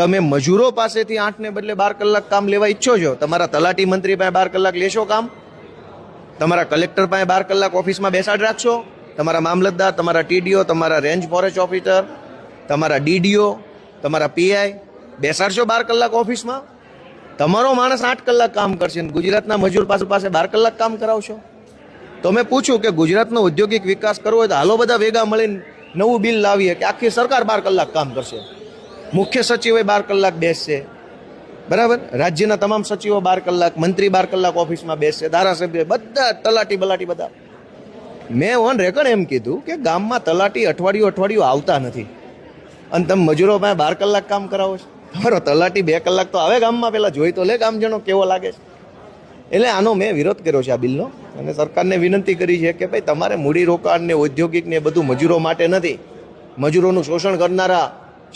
તમે મજૂરો પાસેથી 8 ને બદલે 12 કલાક કામ લેવા ઈચ્છો છો, તમારા તલાટી મંત્રી પાસે 12 કલાક લેશો કામ, તમારા કલેક્ટર પાસે 12 કલાક ઓફિસમાં બેસાડ રાખશો, તમારા મામલતદાર, તમારા ટીડીઓ, તમારા રેન્જ ફોરેસ્ટ ઓફિસર, તમારા ડીડીઓ, તમારા પીઆઈ બેસાડશો 12 કલાક ઓફિસમાં? તમારો માણસ 8 કલાક કામ કરશે, ગુજરાતના મજૂર પાસે 12 કલાક કામ કરાવશો? તો મેં પૂછ્યું કે ગુજરાતનો ઔદ્યોગિક વિકાસ કરવો હોય તો હાલો બધા ભેગા મળીને નવું બિલ લાવીએ કે આખી સરકાર 12 કલાક કામ કરશે, મુખ્ય સચિવે 12 કલાક બેસશે, બરાબર, રાજ્યના તમામ સચિવો 12 કલાક, મંત્રી 12 કલાક ઓફિસમાં બેસશે, ધારાસભ્ય બધા, તલાટી બલાટી બધા. મેં ઓન રેકોર્ડ એમ કીધું કે ગામમાં તલાટી અઠવાડિયું આવતા નથી અને તમે મજૂરો પાસે 12 કલાક કામ કરાવો છો. તમારો તલાટી 2 કલાક તો આવે ગામમાં, પેલા જોઈ તો લે ગામજનો કેવો લાગે છે. એટલે આનો મેં વિરોધ કર્યો છે આ બિલનો, અને સરકારને વિનંતી કરી છે કે ભાઈ તમારે મૂડીરોકાણ ને ઔદ્યોગિક ને બધું મજૂરો માટે નથી, મજૂરોનું શોષણ કરનારા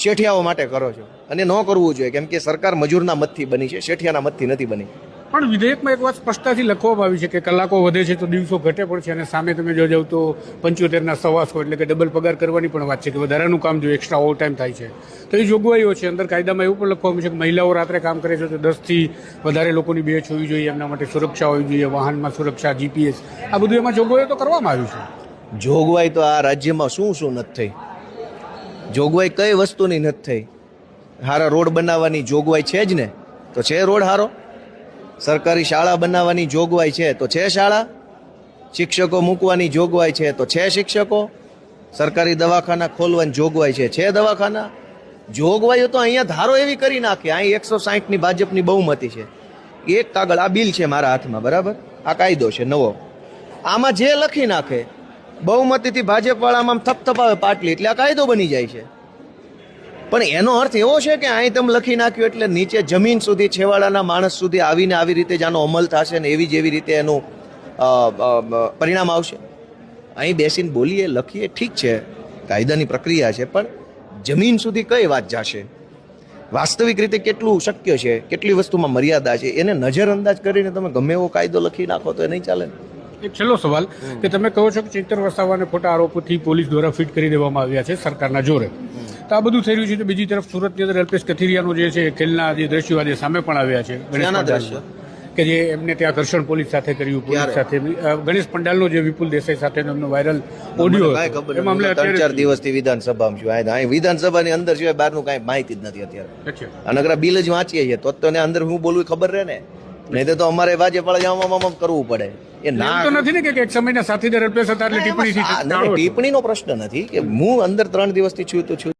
શેઠિયાઓ માટે કરો છો, અને ન કરવું જોઈએ, કેમ કે સરકાર મજૂરના મતથી બની છે, શેઠિયાના મતથી નથી બની. પણ વિધેયકમાં એક વાત સ્પષ્ટતાથી લખવામાં આવી છે કે કલાકો વધે છે તો દિવસો ઘટે પણ છે, અને સામે તમે જો જાવ તો 75ના સવાસો એટલે કે ડબલ પગાર કરવાની પણ વાત છે કે વધારાનું કામ જો એક્સ્ટ્રા ઓવર ટાઈમ થાય છે તો એ જોગવાઈઓ છે. અંદર કાયદામાં એવું પણ લખવામાં છે કે મહિલાઓ રાત્રે કામ કરે છે તો 10થી વધારે લોકોની બેચ હોવી જોઈએ, એમના માટે સુરક્ષા હોવી જોઈએ, વાહનમાં સુરક્ષા, જીપીએસ, આ બધું એમાં જોગવાઈઓ તો કરવામાં આવ્યું છે. જોગવાઈ તો આ રાજ્યમાં શું નથી થઈ, જોગવાઈ કઈ વસ્તુની નથી થઈ? હારા રોડ બનાવવાની જોગવાઈ છે જ ને, તો છે રોડ હારો. સરકારી શાળા બનાવવાની જોગવાઈ છે તો છે શાળા, શિક્ષકો મૂકવાની જોગવાઈ છે તો છે શિક્ષકો, સરકારી દવાખાના ખોલવાની જોગવાઈ છે દવાખાના. જોગવાઈઓ તો અહીંયા ધારો એવી કરી નાખે. અહીં 160ની ભાજપની બહુમતી છે, એક કાગળ આ બિલ છે મારા હાથમાં, બરાબર, આ કાયદો છે નવો, આમાં જે લખી નાખે બહુમતીથી ભાજપ વાળામાં થપથપાવે પાટલી એટલે આ કાયદો બની જાય છે. પણ એનો અર્થ એવો છે કે અહીં તમે લખી નાખ્યું એટલે નીચે જમીન સુધી, છેવાડાના માણસ સુધી આવીને આવી રીતે જ આનો અમલ થશે ને એવી જેવી રીતે એનું પરિણામ આવશે. અહીં બેસીને બોલીએ, લખીએ, ઠીક છે, કાયદાની પ્રક્રિયા છે, પણ જમીન સુધી કઈ વાત જશે? વાસ્તવિક રીતે કેટલું શક્ય છે, કેટલી વસ્તુમાં મર્યાદા છે, એને નજરઅંદાજ કરીને તમે ગમે એવો કાયદો લખી નાખો તો એ નહીં ચાલે. એક છેલ્લો સવાલ કે તમે કહો છો કે ચૈતર વસાવાને ખોટા આરોપોથી પોલીસ દ્વારા ફિટ કરી દેવામાં આવ્યા છે સરકારના જોરે, તો આ બધું થઈ રહ્યું છે. તો બીજી તરફ સુરતની અંદર અલ્પેશ કથિરિયાનો જે છે ખેલના જે દ્રશ્યો આજે સામે પણ આવ્યા છે, કે જે એમને ત્યાં ઘર્ષણ પોલીસ સાથે કર્યું, પોલીસ સાથે ગણેશ પંડાલનો જે વિપુલ દેસાઈ સાથેનો એમનો વાયરલ ઓડિયો, એ મામલે 3-4 દિવસથી વિધાનસભામાં છું, અહીં વિધાનસભાની અંદર સિવાય બહારનું કાંઈ માહિતી જ નથી અત્યારે. અને અગર બિલ જ વાંચીએ છીએ તો તેને અંદર હું બોલવું ખબર રહે ને, નહીં તો અમારે ભાજપ કરવું પડે. એ ના તો નથી ને કે એક સમયના સાથીદાર અલ્પેશ હતા એટલે ટિપ્પણીનો પ્રશ્ન નથી કે હું અંદર 3 દિવસથી છું તો છું.